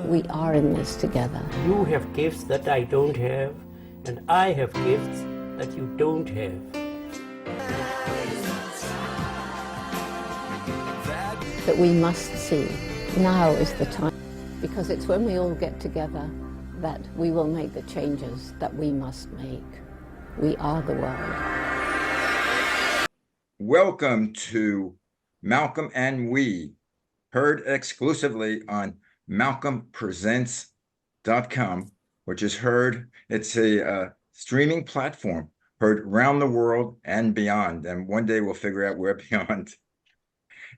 we are in this together. You have gifts that I don't have, and I have gifts that you don't have. That we must see. Now is the time, because it's when we all get together that we will make the changes that we must make. We are the world. Welcome to Malcolm and We, heard exclusively on malcolmpresents.com, which is heard, it's a streaming platform, heard around the world and beyond. And one day we'll figure out where beyond.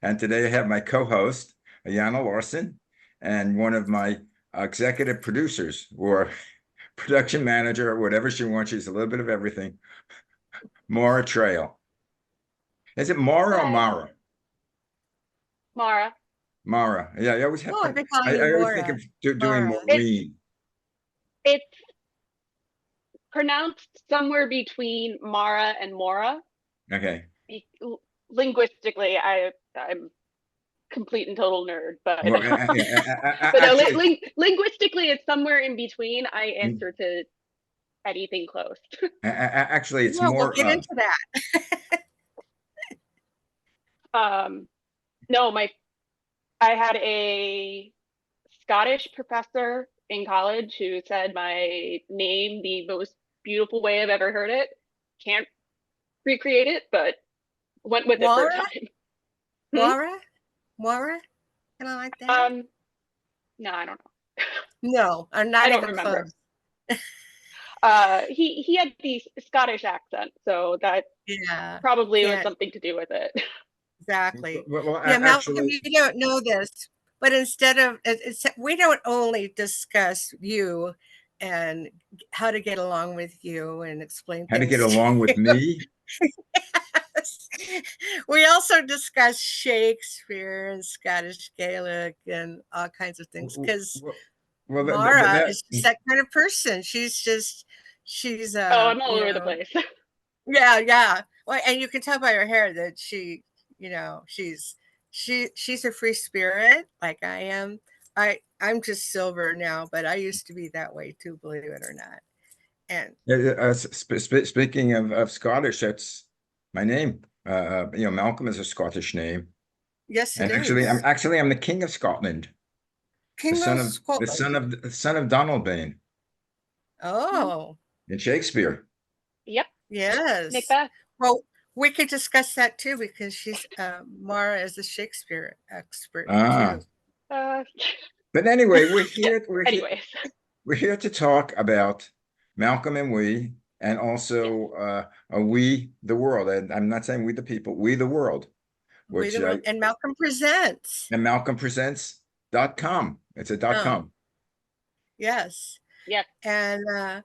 And today I have my co-host, Ayana Larson, and one of my executive producers, or production manager, or whatever she wants. She's a little bit of everything, Maura Trail. Is it Maura or Mara? Mara. Mara. Yeah, I always have. Oh, I've been calling you I always Maura. think of doing Maura. Maureen. It's pronounced somewhere between Mara and Mora. Okay. Linguistically, I'm complete and total nerd, but, Well, but no, actually, linguistically, it's somewhere in between. I answer to anything close. actually, it's Well, more. we'll get into that. No, I had a Scottish professor in college who said my name the most beautiful way I've ever heard it. Can't recreate it, but went with it for a time. Maura? Maura? Kind of like that? No, I don't know. No, I'm not I don't even remember. close. He had the Scottish accent, so that probably was something to do with it. Exactly. Well, yeah, Malcolm, actually, you don't know this, but instead of we don't only discuss you and how to get along with you and explain how to things get along with me. Yes. We also discuss Shakespeare and Scottish Gaelic and all kinds of things because Maura is just that kind of person. She's I'm all over the place. Yeah. Well, and you can tell by her hair that she's a free spirit like I am. I'm just silver now, but I used to be that way too, believe it or not. And speaking of Scottish, that's my name. Malcolm is a Scottish name. Yes, it and is. I'm the King of Scotland. King the of Scotland. The son of Donalbain. Oh. In Shakespeare. Yep. Yes. Macbeth. Well, we could discuss that too because she's Maura is a Shakespeare expert too. But anyway, we're here. We're here to talk about Malcolm and We, and also We the World. And I'm not saying we the people, We the World. And Malcolm Presents. And malcolmpresents.com. It's a .com. Yes. Yep. And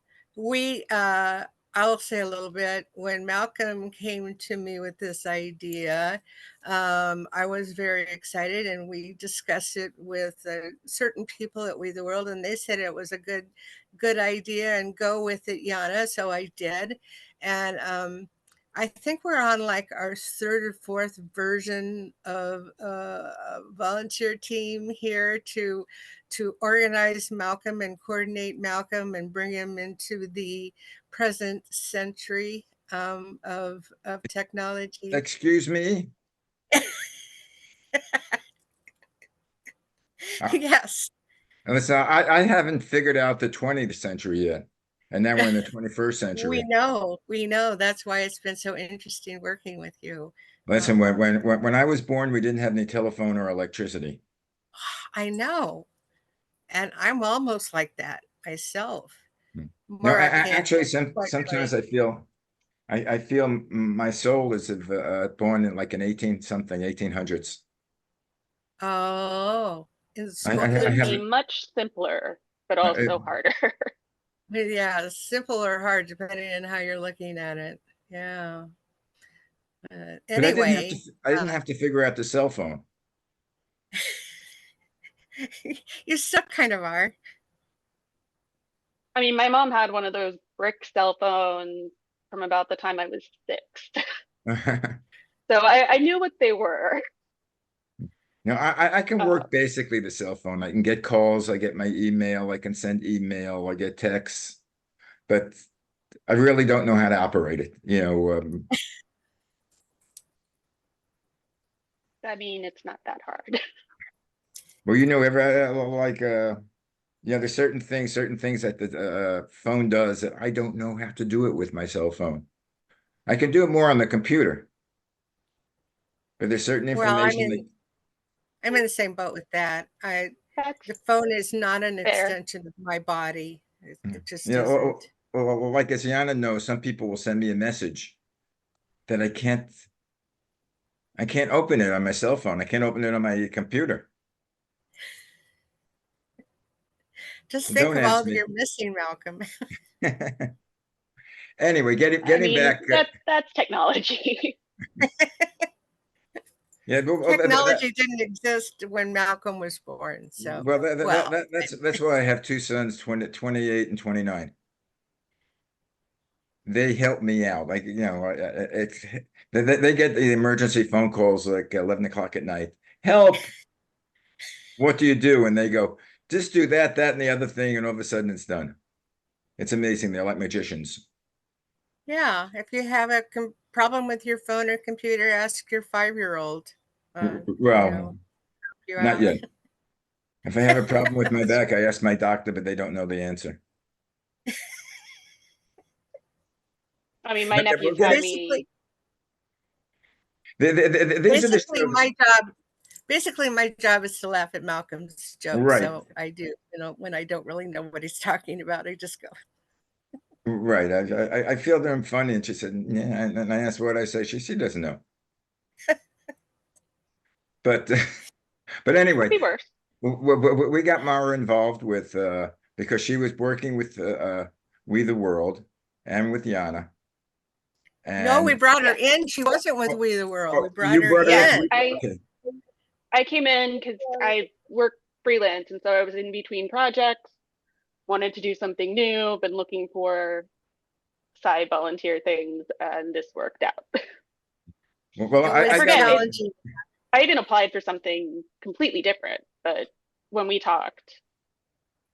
I'll say a little bit. When Malcolm came to me with this idea, I was very excited, and we discussed it with certain people at We the World, and they said it was a good idea and go with it, Yana. So I did, and I think we're on like our third or fourth version of a volunteer team here to organize Malcolm and coordinate Malcolm and bring him into the present century of technology. Excuse me? Yes. Listen, I haven't figured out the 20th century yet. And now we're in the 21st century. We know. That's why it's been so interesting working with you. Listen, when I was born, we didn't have any telephone or electricity. I know. And I'm almost like that myself. No, actually, sometimes I feel my soul is born in like an 1800s. Oh, it would be much simpler, but also harder. Yeah, simple or hard, depending on how you're looking at it. Yeah. Anyway, I didn't have to figure out the cell phone. You still kind of are. I mean, my mom had one of those brick cell phones from about the time I was 6. So I knew what they were. I can Uh, work basically the cell phone. I can get calls, I get my email, I can send email, I get texts, but I really don't know how to operate it. I mean, it's not that hard. Well, there's certain things that the phone does that I don't know how to do it with my cell phone. I can do it more on the computer, but there's certain Well, information that I'm in the same boat with that. That's The phone is not an fair. extension of my body. It just you know, isn't. like as Yana knows, some people will send me a message that I can't open it on my cell phone. I can't open it on my computer. Just So think don't of all ask that me. you're missing, Malcolm. Anyway, I getting mean, back. that's technology. Yeah, Technology didn't exist when Malcolm was born. So, well, well, that's why I have two sons, 28 and 29. They help me out. Like, it's they get the emergency phone calls like 11 o'clock at night. Help! What do you do? And they go, just do that, and the other thing, and all of a sudden it's done. It's amazing. They're like magicians. yeah, if you have a problem with your phone or computer, ask your 5-year-old. Well, Help you not out. yet. If I have a problem with my back, I ask my doctor, but they don't know the answer. I mean, my But we're nephews had getting me. these are the Basically, shows. my job is to laugh at Malcolm's jokes. Right, So I do, when I don't really know what he's talking about, I just go, right. I feel that I'm funny, and she said, "Yeah." And I asked what I say. She doesn't know. But but Could anyway, be worse. we got Maura involved with because she was working with We the World and with Yana. no, we And brought her Yes. in. She wasn't with oh, We the World. We oh, brought you her brought her with Yes, in. We. Okay. I came in because I work freelance, and so I was in between projects. Wanted to do something new. Been looking for side volunteer things, and this worked out. Well, It I I was got forget a. it. challenging. I even applied for something completely different, but when we talked,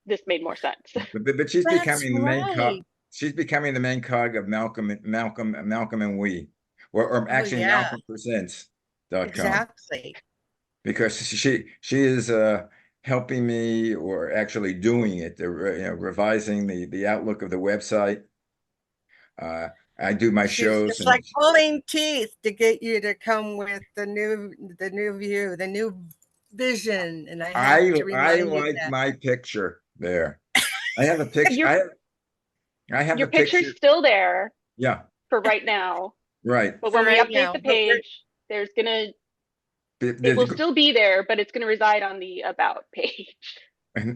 this made more sense. But she's That's becoming the main cog. right. She's becoming the main cog of Malcolm and We, or Oh, actually yeah, MalcolmPresents.com, exactly. because she is helping me, or actually doing it, revising the outlook of the website. Uh, I do my shows, It's and like pulling teeth to get you to come with the new view, the new vision. And I have to I remind you like that. my picture there. I have a picture. Your I have a your picture's picture. still there Yeah, for right now, right. but For when we right update now. the But page, it There's will still be there, but it's gonna reside on the about page.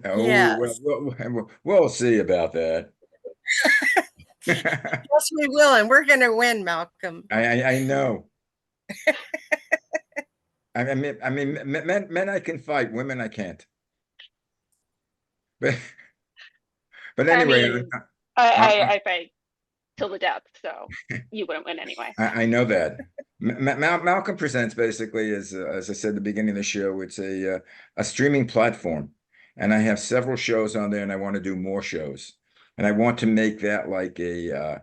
Oh, yes, we'll see about that. yes, we will. And we're going to win, Malcolm. I know. I mean, men I can fight, women I can't. But but I anyway, mean, I, I fight till the death, so you wouldn't win anyway. I know that. Malcolm Presents basically is, as I said at the beginning of the show, it's a streaming platform, and I have several shows on there, and I want to do more shows, and I want to make that like a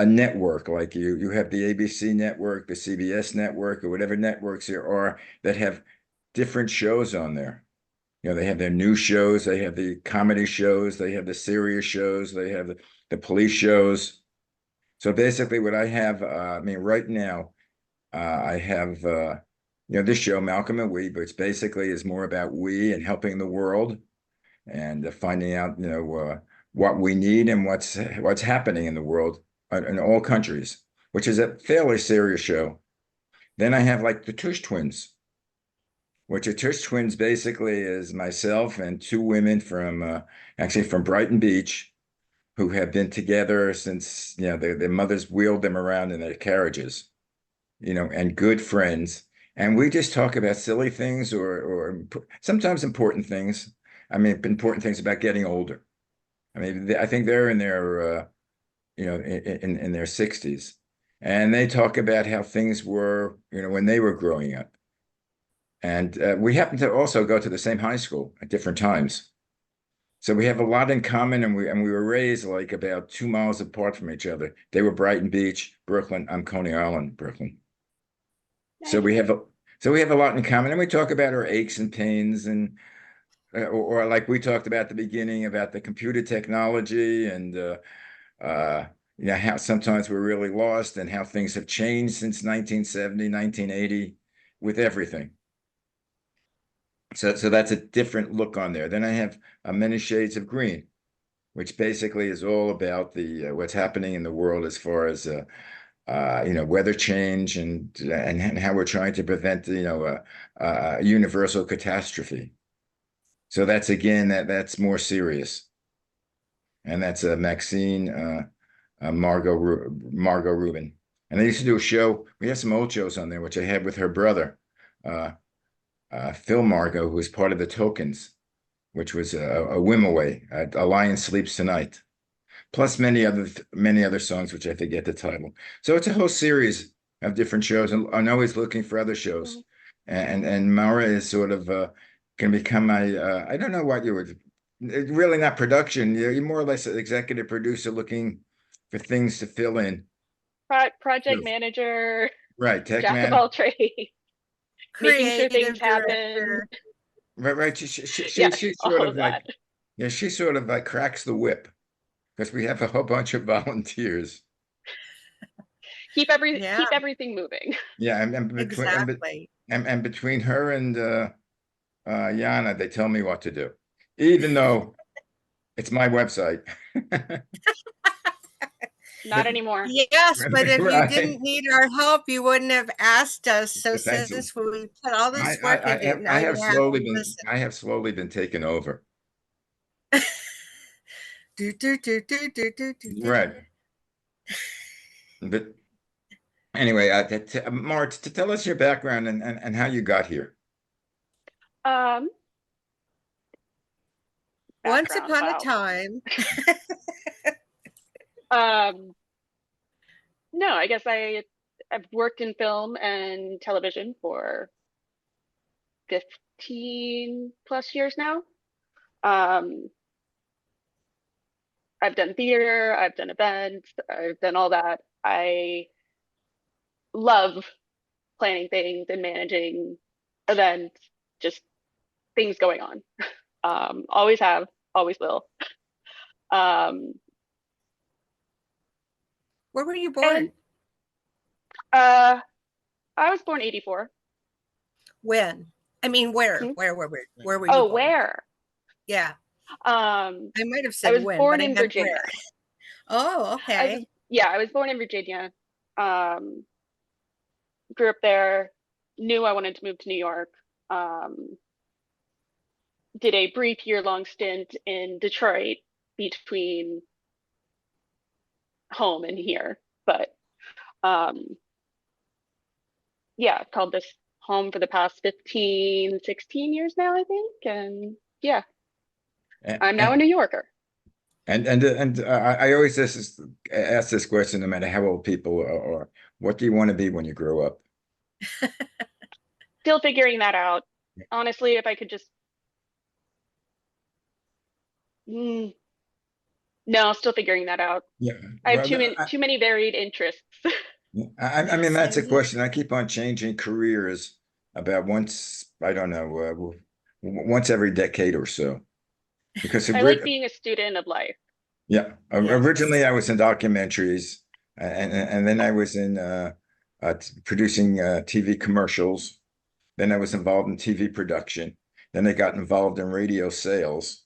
network, like you have the ABC network, the CBS network, or whatever networks there are that have different shows on there. They have their news shows, they have the comedy shows, they have the serious shows, they have the police shows. So basically, what I have, I mean, right now, I have, this show, Malcolm and We, but it's basically is more about we and helping the world, and finding out, what we need and what's happening in the world, in all countries, which is a fairly serious show. Then I have like the Tush Twins, which a Tush Twins basically is myself and two women actually from Brighton Beach, who have been together since, their mothers wheeled them around in their carriages, and good friends. And we just talk about silly things, or sometimes important things. I mean, important things about getting older. I mean, I think they're in their, in their 60s. And they talk about how things were, when they were growing up. And we happen to also go to the same high school at different times. So we have a lot in common, and we were raised like about 2 miles apart from each other. They were Brighton Beach, Brooklyn. I'm Coney Island, Brooklyn. So Nice. we have a lot in common, and we talk about our aches and pains, and or like we talked about at the beginning about the computer technology, and you know, how sometimes we're really lost, and how things have changed since 1970, 1980 with everything. So that's a different look on there. Then I have Many Shades of Green, which basically is all about the what's happening in the world as far as you know, weather change, and how we're trying to prevent, you know, a universal catastrophe. So that's again that's more serious, and that's Maxine Margot Rubin. And I used to do a show. We have some old shows on there, which I had with her brother, Phil Margot, who was part of the Tokens, which was a whim away. A Lion Sleeps Tonight, plus many other songs, which I forget the title. So it's a whole series of different shows, and I'm always looking for other shows. And Maura is sort of can become my I don't know what you would really not production. You're more or less an executive producer looking for things to fill in. Project manager, Right, tech jack of man. all trades, making sure things Creative happen. director. Right. Yes, She sort all of of like, that. yeah, she sort of like cracks the whip, because we have a whole bunch of volunteers. Keep Yeah, everything moving. Yeah, exactly. and between her and Yana, they tell me what to do, even though it's my website. Not But anymore. Yes, but if you right. didn't need our help, you wouldn't have asked us. So Thank you. since we put all this work into it, now you have to listen. I have slowly been taken over. Do, do, do, do, do, do, do, do. Right. But anyway, Mart, to tell us your background, and how you got here. Um, Once Background. upon a Wow. time. Um, no, I guess I've worked in film and television for 15 plus years now. Um, I've done theater, I've done events, I've done all that. I love planning things and managing events, just things going on. Always have, always will. Um, Where were you and born? I was born 84. When? I mean, where? Hmm? Where were you Oh, born? where? Yeah, Um, I might have I said was when, born but I in meant Virginia. where. Oh, okay. I was born in Virginia. Um, Grew up there, knew I wanted to move to New York. Um, did a brief year-long stint in Detroit between home and here, but um, yeah, called this home for the past 15, 16 years now, I think. And yeah, And I'm now a New Yorker. I always ask this question, no matter how old people are. What do you want to be when you grow up? Still figuring that out. Honestly, if I could just, mm, no, still figuring that out. Yeah. I have Well, too many varied interests. I mean, that's a Same here. question. I keep on changing careers about once, I don't know, once every decade or so. Because I like being a student of life. yeah, Yes. originally I was in documentaries, and then I was in producing TV commercials. Then I was involved in TV production. Then I got involved in radio sales.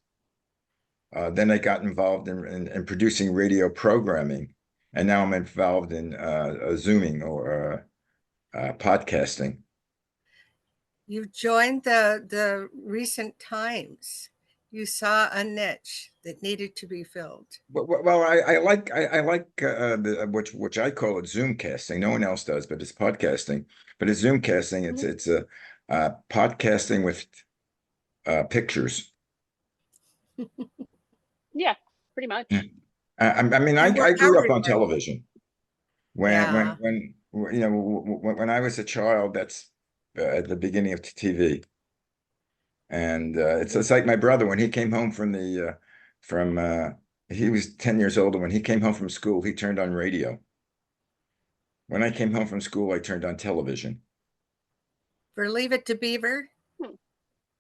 Then I got involved in producing radio programming, and now I'm involved in Zooming or podcasting. You joined the recent times. You saw a niche that needed to be filled. Well, I like which I call it Zoom casting. No one else does, but it's podcasting. But it's Zoom casting. Mhm. It's a podcasting with pictures. Yeah, pretty Yeah. much. I mean, And we're I grew up on everywhere. television Yeah. when you know when I was a child. at the beginning of TV. And it's like my brother when he came home from he was 10 years older. When he came home from school, he turned on radio. When I came home from school, I turned on television. For Leave It to Beaver.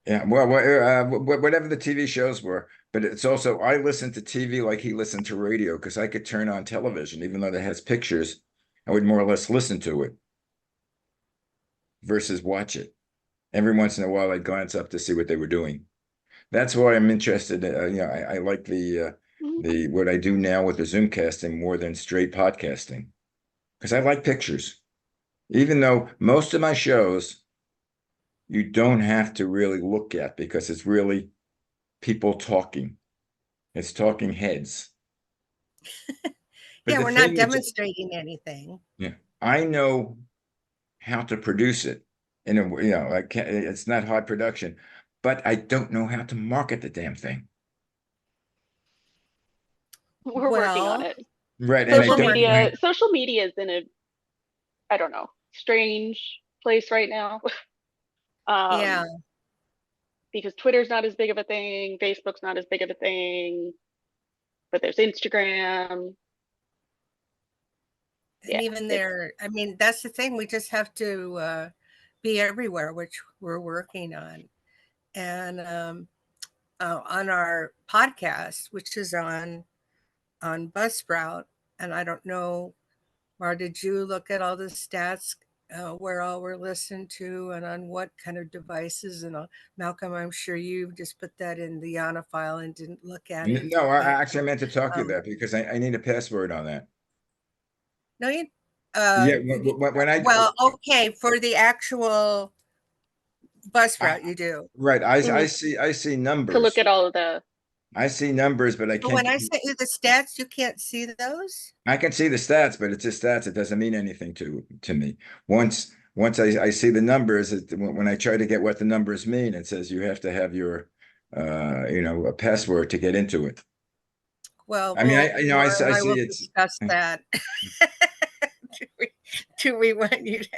Yeah, well, whatever the TV shows were, but it's also I listened to TV like he listened to radio because I could turn on television, even though it has pictures, I would more or less listen to it versus watch it. Every once in a while, I'd glance up to see what they were doing. That's why I'm interested. I like the what I do now with the Zoom casting more than straight podcasting because I like pictures. Even though most of my shows you don't have to really look at because it's really people talking. It's talking heads. But Yeah, the we're not thing is, demonstrating anything. yeah, I know how to produce it. And I can't, it's not hard production, but I don't know how to market the damn thing. We're working on Well, it. Right. And I Social don't know media, social media is in a, I don't know, strange place right now. yeah. Because Twitter's not as big of a thing, Facebook's not as big of a thing, but there's Instagram. And Yeah, even it's there, I mean, that's the thing. We just have to be everywhere, which we're working on. And on our podcast, which is on Buzzsprout, and I don't know, Mar, did you look at all the stats where all we're listened to and on what kind of devices? And Malcolm, I'm sure you just put that in the Yana file and didn't look at it. No, I But actually meant to talk to you um, about because I need a password on that. no, you. Yeah, when I Well, okay, for the actual I, Buzzsprout, you do. right, I mhm, see to look numbers. at all of the. I see numbers, but I But can't. when I sent you the stats, you can't see those. I can see the stats, but it's just stats. It doesn't mean anything to me. Once I see the numbers, when I try to get what the numbers mean, it says you have to have your a password to get into it. Well, I mean, Laura I and I see will it's discuss that. Do we want you to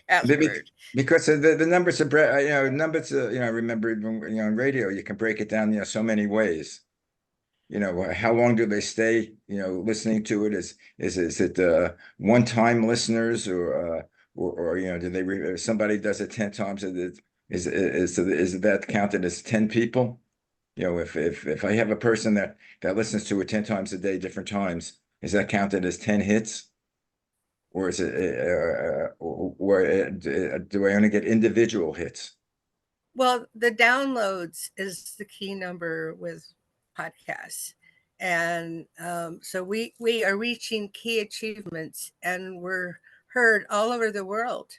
have the password? because the numbers are numbers I remember on radio you can break it down so many ways. How long do they stay listening to it? Is it one-time listeners or do they somebody does it 10 times? Is that counted as 10 people? If I have a person that listens to it 10 times a day, different times, is that counted as 10 hits? Or is it do I only get individual hits? Well, the downloads is the key number with podcasts. And so we are reaching key achievements and we're heard all over the world.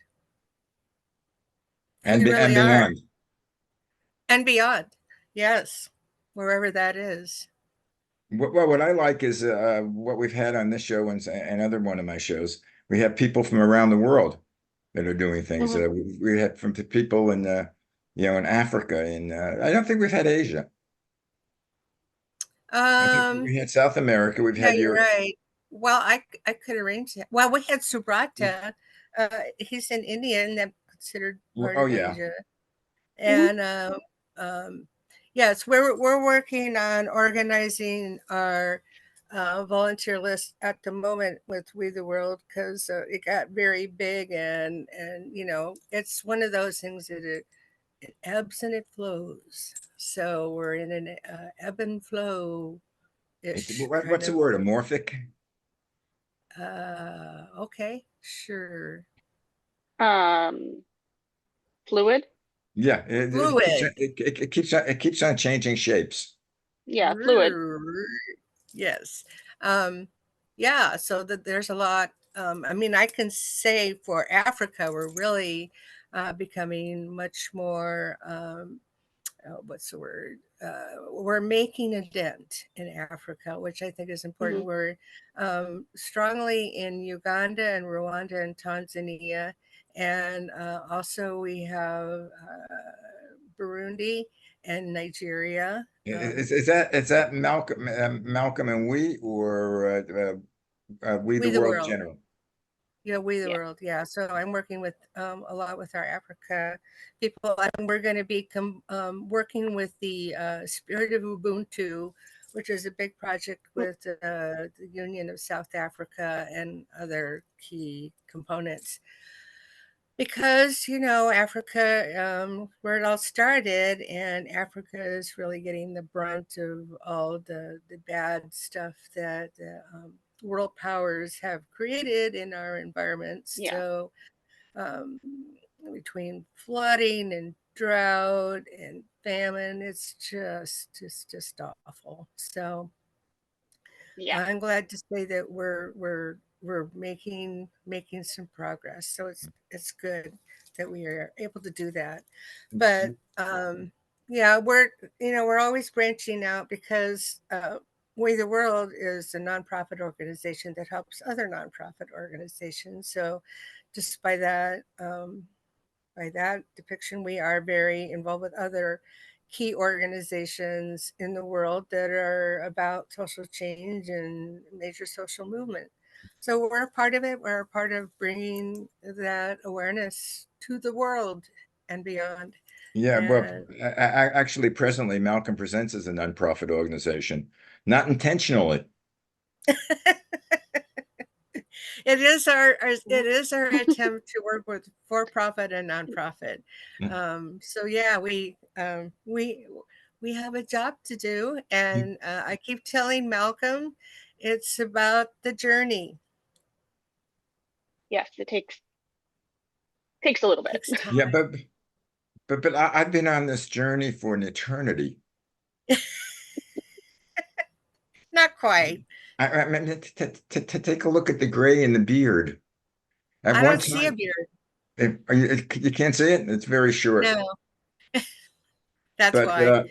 We And really are. beyond. And beyond. Yes. Wherever that is. Well, what I like is what we've had on this show and other one of my shows. We have people from around the world that are doing things. Mhm. We had from the people in Africa, and I don't think we've had Asia. I think Um, we had South America. We've yeah, had you're Europe. right. Well, I could arrange that. Well, we had Subrata. He's in India and that's considered part Oh of yeah, Asia. Mhm. And yes, we're working on organizing our volunteer list at the moment with We the World because it got very big and it's one of those things that it ebbs and it flows. So we're in an ebb and flow ish kind what's the of. word? Amorphic? Okay, sure. Um, Fluid. Yeah, Fluid. it keeps on changing shapes. Yeah, fluid. Yes. Yeah, so that there's a lot. I mean, I can say for Africa, we're really becoming much more, what's the word? We're making a dent in Africa, which I think is important. Mhm. We're strongly in Uganda and Rwanda and Tanzania. And also we have Burundi and Nigeria. Is that Malcolm and we or we We the the world world. general? Yeah, We the Yeah. World. Yeah. So I'm working with a lot with our Africa people, and we're going to be working with the Spirit of Ubuntu, which is a big project with the Union of South Africa and other key components. Because, Africa, where it all started, and Africa is really getting the brunt of all the bad stuff that world powers have created in our environment. Yeah. So, um, between flooding and drought and famine, it's just awful. So, Yeah. I'm glad to say that we're making some progress. So it's good that we are able to do that. But yeah, we're always branching out because We the World is a nonprofit organization that helps other nonprofit organizations. So just by that depiction, we are very involved with other key organizations in the world that are about social change and major social movement. So we're a part of it. We're a part of bringing that awareness to the world and beyond. Yeah, well, And actually, presently, Malcolm Presents is a nonprofit organization, not intentionally. it is our attempt to work with for-profit and nonprofit. So yeah, we have a job to do, and I keep telling Malcolm, it's about the journey. Yes, it takes a little It bit. takes time. Yeah, but I've been on this journey for an eternity. Not quite. I mean, to take a look at the gray in the beard. At I one don't see a time, beard. you can't see it. It's very short. No, that's But why.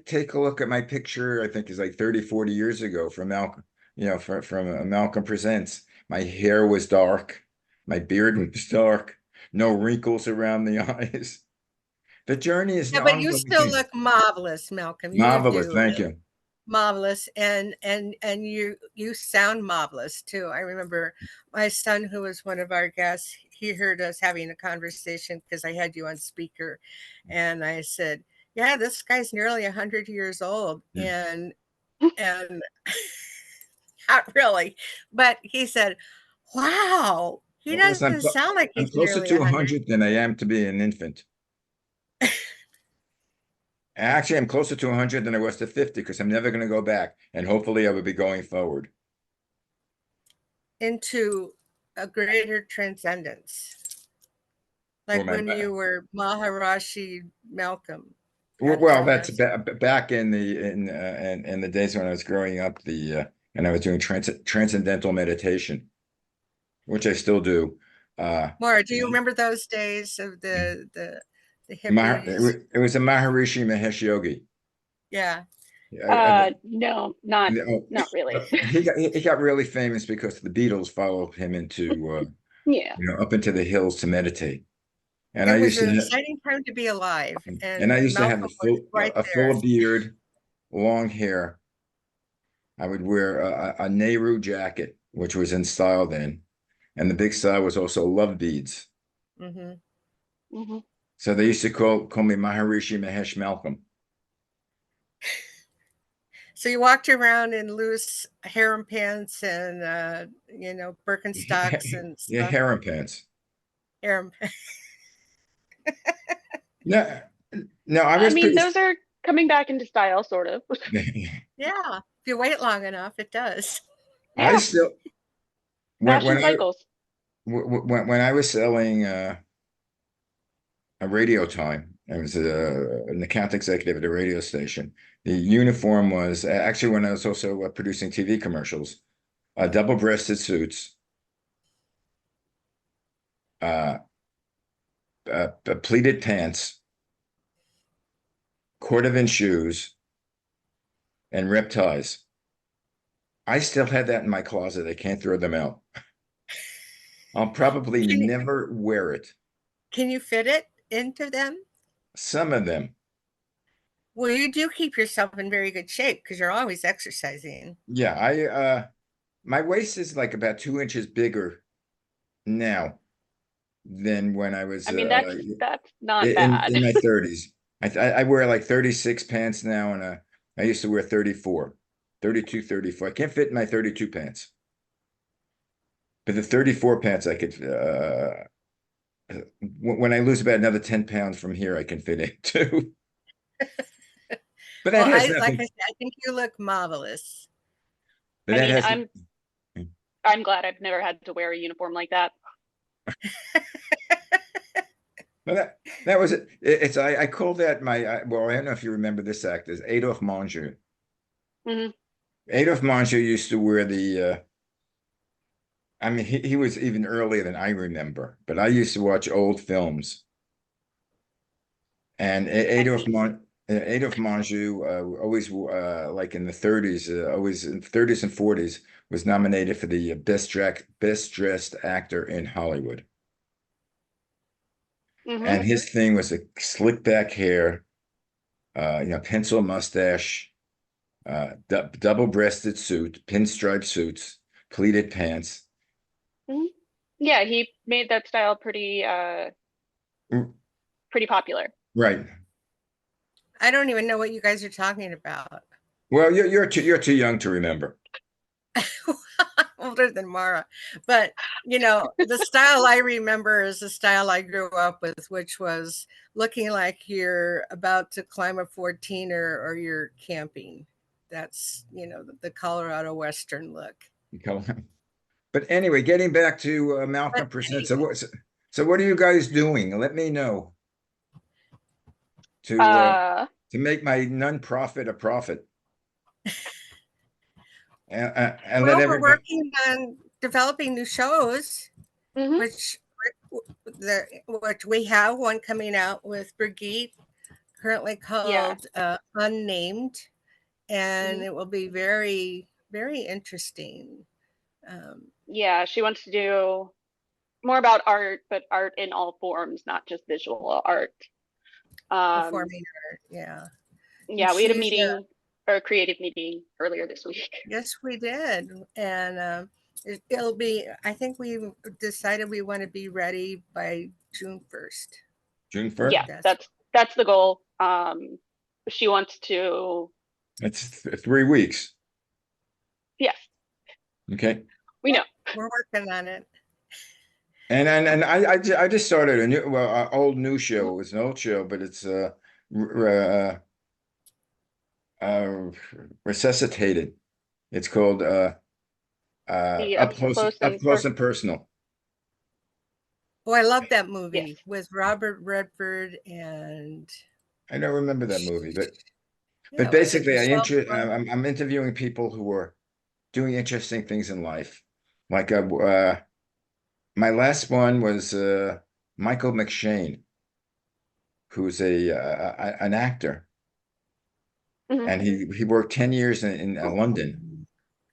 take a look at my picture. I think it's like 30, 40 years ago from Malcolm. From Malcolm Presents. My hair was dark. My beard was dark. No wrinkles around the eyes. The journey is an Yeah, but you still ongoing. look marvelous, Malcolm. You Marvelous. do. Thank you. Marvelous, and you sound marvelous too. I remember my son, who was one of our guests, he heard us having a conversation because I had you on speaker, and I said, yeah, this guy's nearly 100 years old. Yeah. And not really, but he said, wow, he Well, listen, doesn't sound like I'm he's closer nearly to 100. 100 than I am to be an infant. Actually, I'm closer to 100 than I was to 50 because I'm never going to go back. And hopefully I will be going forward. Into a greater transcendence, Well, like when you were Maharishi Malcolm had well, told that's us. back in the days when I was growing up, and I was doing transcendental meditation, which I still do. Maura, do you remember those days of the hippies? It was a Maharishi Mahesh Yogi. Yeah. No, not really. He got really famous because the Beatles followed him Yeah. up into the hills to meditate. And It I was used an to exciting time to be alive, and I and used to have Malcolm was right a there. full beard, long hair. I would wear a Nehru jacket, which was in style then. And the big style was also love beads. Hmm. Hmm. So they used to call me Maharishi Mahesh Malcolm. So you walked around in loose harem pants and Birkenstocks and Yeah, stuff. harem pants. Harem. No, no, I I was mean, pretty. those are coming back into style, sort of. Yeah, if you wait long enough, it does. I Yeah, still when fashion cycles. when I was selling a radio time, I was an account executive at a radio station. The uniform was actually when I was also producing TV commercials, double-breasted suits, uh, pleated pants, cordovan shoes, and rip ties. I still have that in my closet. I can't throw them out. I'll probably Can you, never wear it. can you fit it into them? Some of them. Well, you do keep yourself in very good shape because you're always exercising. Yeah, my waist is like about 2 inches bigger now than when I was I mean, that's not in bad. my 30s. I wear like 36 pants now, and I used to wear 34, 32, 34. I can't fit in my 32 pants, but the 34 pants I could. When I lose about another 10 pounds from here, I can fit into. But that Well, has like nothing. I said, I think you look marvelous. But I that mean, has. I'm glad I've never had to wear a uniform like that. Well, that was it. It's I call that my well, I don't know if you remember this actor, Adolphe Menjou. Hmm. Adolphe Menjou used to wear the. I mean, he was even earlier than I remember, but I used to watch old films, and I see. Adolphe Menjou always like in the 30s, always in 30s and 40s was nominated for the best dressed actor in Hollywood, Hmm. and his thing was a slick back hair, pencil mustache, double-breasted suit, pinstripe suits, pleated pants. Hmm. Yeah, he made that style Mm, pretty popular. right. I don't even know what you guys are talking about. Well, you're too young to remember. Older than Mara. But, the style I remember is the style I grew up with, which was looking like you're about to climb a 14 or you're camping. That's, the Colorado Western look. But anyway, getting back to But Malcolm Presents. anyway, So what are you guys doing? Let me know Uh, to make my non-profit a profit, and let well, we're everybody. working on developing new shows, mhm. which which we have one coming out with Brigitte, currently Yeah. called Unnamed, and Mhm. it will be very, very interesting. Yeah, she wants to do more about art, but art in all forms, not just visual art. Um, Performing art, yeah. And yeah, we had a she's meeting or a creative meeting earlier this week. yes, we did, and it'll be. I think we decided we want to be ready by June 1st. June I 1st. Yeah, think that's that's the goal. She wants to, It's 3 weeks. yes, Okay. we know. we're working on it. I just started a old new show. It was an old show, but it's uh, resuscitated. It's called The up close Up and Close and Personal. Oh, I love that yes, movie with Robert Redford and I don't remember that movie, but yeah, was it basically, Michelle? Pfeiffer? I'm interviewing people who are doing interesting things in life. Like my last one was Michael McShane, who's an actor, hmm. and he worked 10 years in London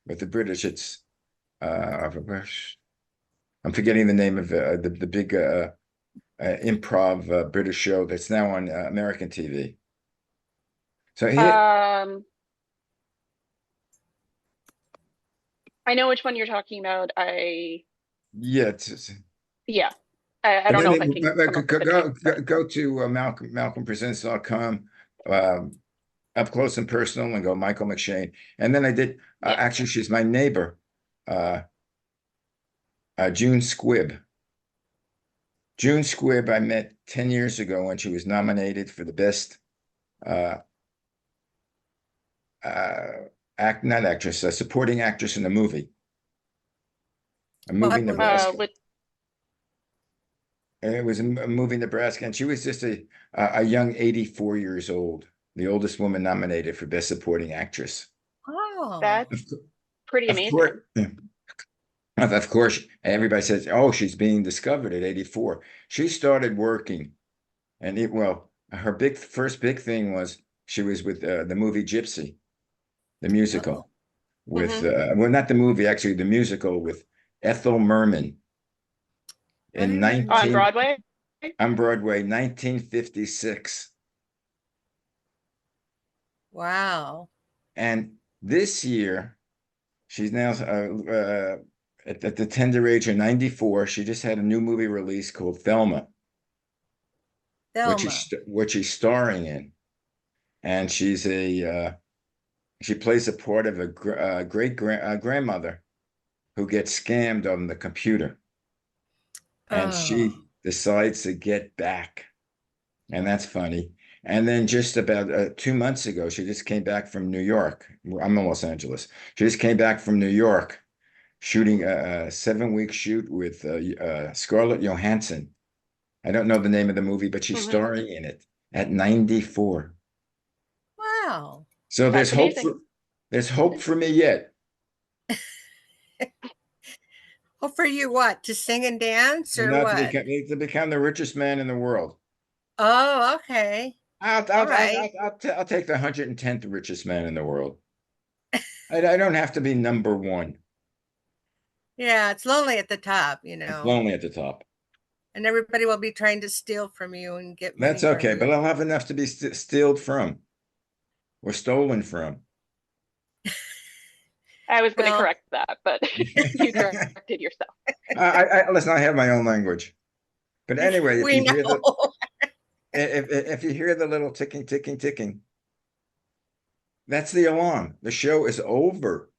with the British. It's uh, I'm forgetting the name of the big improv British show that's now on American TV. So Um, I know which one you're talking about. yeah, Yeah, I but don't then know if I can come up with the name, but go to malcolmpresents.com, up close and personal, and go Michael McShane. And then I did yeah. actually, she's my neighbor, uh, June Squibb. June Squibb, I met 10 years ago when she was nominated for the best uh, uh, not actress, supporting actress in a movie What movie? Nebraska. With And it was a movie Nebraska, and she was just a young 84 years old, the oldest woman nominated for best supporting actress. Oh, that's Of, pretty of amazing. course, of course, everybody says, "Oh, she's being discovered at 84." She started working, and well, her first big thing was she was with the movie Gypsy, the oh, musical, with Hmm. well, not the movie, actually, the musical with Ethel Merman I in don't even know. On 19 Broadway. on Broadway, 1956. Wow. And this year, she's now at the tender age of 94, she just had a new movie release called Thelma, Thelma. which she's starring in, and she plays a part of a grandmother who gets scammed on the computer, and Oh, she decides to get back, and that's funny. And then just about 2 months ago, she just came back from New York. I'm in Los Angeles. She just came back from New York, shooting a 7-week shoot with Scarlett Johansson. I don't know the name of the movie, but she's Mhm. starring in it at 94. wow. So That's amazing. there's hope for me yet. Well, for you, what? To sing and dance or Not what? to become the richest man in the world. Oh, okay. All right. I'll take the 110th richest man in the world. I don't have to be number one. Yeah, it's lonely at the top, It's lonely at the top. and everybody will be trying to steal from you and get money That's from okay, you. but I'll have enough to be stealed from or stolen from. I was going to Well, correct that, but you corrected yourself. Listen, I have my own language. But anyway, we know. if you hear the little ticking, ticking, ticking, that's the alarm. The show is over.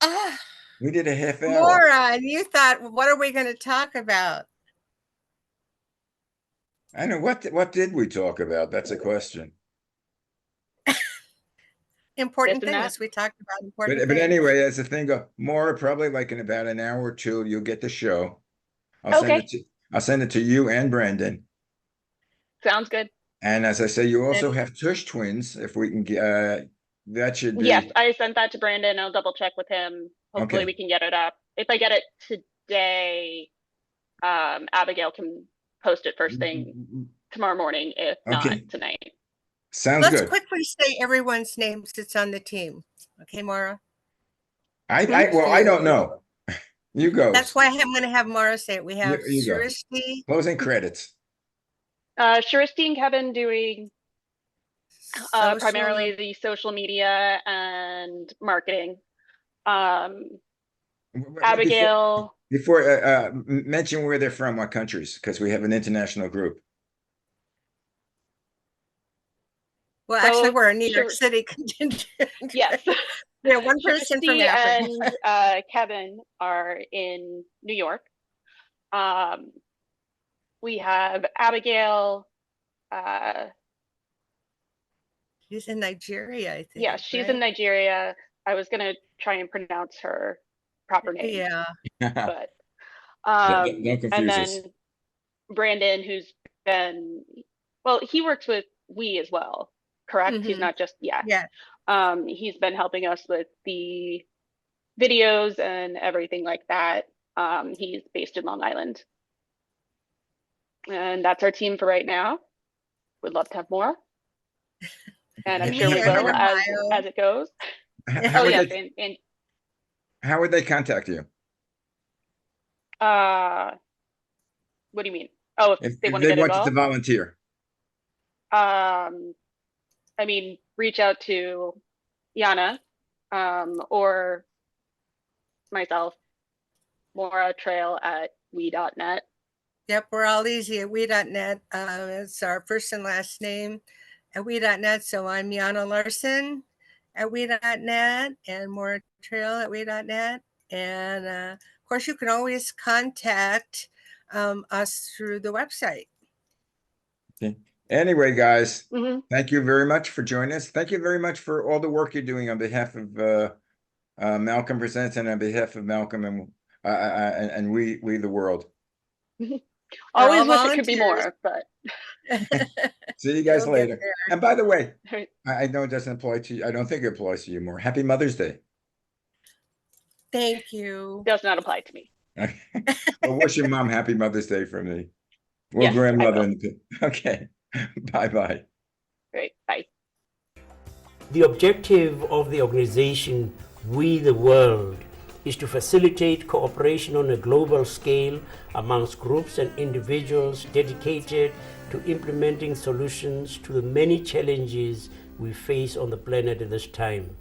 Ah, We did a half hour. Maura, and you thought, what are we going to talk about? I know what did we talk about? That's a question. Important This and things. that. We talked about important But things. anyway, as the thing goes, Maura, probably like in about an hour or two, you'll get the show. Okay. I'll send it to you and Brandon. Sounds good. And as I say, you also And- have Tush twins. If we can get that should be Yes, I sent that to Brandon. I'll double check with him. Hopefully Okay. we can get it up. If I get it today, Abigail can post it first thing tomorrow morning, if not Okay. tonight. Sounds Let's good. quickly say everyone's names that's on the team. Okay, Maura? Well, I don't know. You go. That's why I'm going to have Maura say it. We have You go. Srishti, Closing credits. Sharisti and Kevin doing social- primarily the social media and marketing. Abigail, Before mention where they're from, what countries, because we have an international group. Well, So, actually, we're a New York Shar- City contingent. yes. Yeah, one person from Sharisti Africa. and Kevin are in New York. We have Abigail. She's in Nigeria, I think. Yeah, she's right? in Nigeria. I was gonna try and pronounce her proper name, Yeah. but Don't confuse and us. then Brandon, who's been, well, he works with We as well, correct? He's Mhm. not just Yeah. he's been helping us with the videos and everything like that. He's based in Long Island, and that's our team for right now. Would love to have more, and I'm And sure me, we I'm will in Ohio. as it goes. How Oh would yes, they, and how would they contact you? what do you mean? Oh, if they If want to they get wanted to involved? volunteer? I mean, reach out to Yana, or myself, Maura Trail at we.net. Yep, we're all easy at we.net. It's our first and last name at we.net. So I'm Yana Larson at we.net and Maura Trail at we.net. And of course, you can always contact us through the website. Okay. Anyway, guys, Mhm. thank you very much for joining us. Thank you very much for all the work you're doing on behalf of Malcolm Presents and on behalf of Malcolm and we the world. Always all wish it could be volunteers. more, but See you guys It'll get later. there. And by the way, I know it doesn't apply to you. I don't think it applies to you more. Happy Mother's Day. Thank you. does not apply to me. Well, wish your mom happy Mother's Day from me. Or Yes, I grandmother. will. Okay. Bye-bye. Great, bye. The objective of the organization We the World is to facilitate cooperation on a global scale amongst groups and individuals dedicated to implementing solutions to the many challenges we face on the planet at this time.